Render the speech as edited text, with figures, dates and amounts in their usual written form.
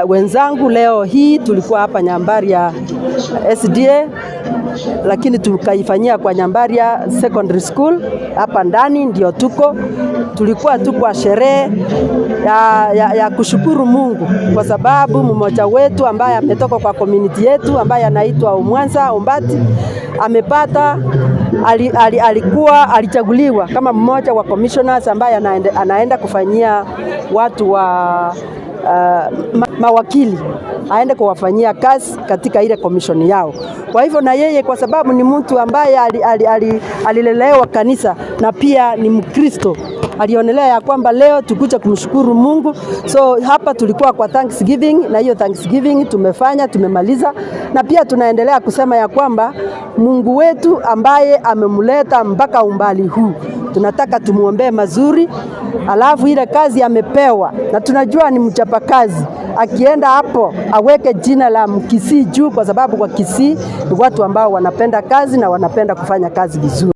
Wenzangu, leo hii tulikuwa hapa Nyambaria SDA, lakini tukaifanyia kwa Nyambaria Secondary School hapa ndani ndio tulikuwa tu kwa sherehe ya kushukuru Mungu kwa sababu mmoja wetu ambaye ametoka kwa community yetu ambaye anaitwa Mwanza Ombati amepata alichaguliwa kama mmoja wa commissioners ambaye anaenda kufanyia watu wa mawakili, aende kuwafanyia kazi katika ile commission yao. Kwa hivyo na yeye kwa sababu ni mtu ambaye alilelewa kanisa na pia ni Mkristo, alionelea ya kwamba leo tukuja kumshukuru Mungu. So hapa tulikuwa kwa Thanksgiving, na hiyo Thanksgiving tumemaliza, na pia tunaendelea kusema ya kwamba Mungu wetu ambaye amemuleta mpaka umbali huu, tunataka tumuombee mazuri, alafu ile kazi amepewa na tunajua ni mchapa kazi, akienda hapo aweke jina la Mkisii juu, kwa sababu kwa Kisii ni watu ambao wanapenda kazi na wanapenda kufanya kazi vizuri.